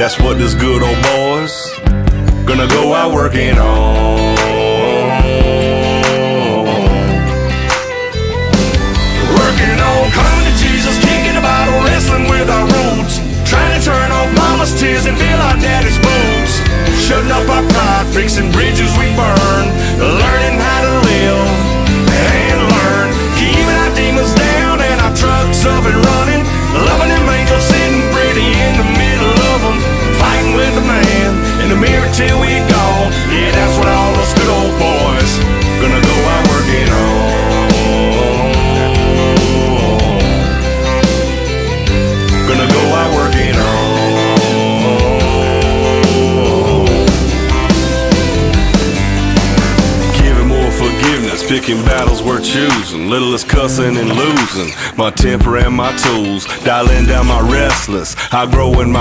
That's what this good old boy's gonna go out working on. Working on, coming to Jesus, kicking the bottle, wrestling with our roots, trying to turn off mama's tears and fill our daddy's boots, shutting up our pride, fixing bridges we burn, learning how to live and learn, keeping our demons down and our trucks up and running, loving them angels sitting pretty in the middle of them, fighting with the man in the mirror till we gone. Yeah, that's what all us good old boys gonna go out working on. Gonna go out working on. Giving more forgiveness, picking battles we're choosing, littlest cussing and losing my temper and my tools, dialing down my restless, I grow in my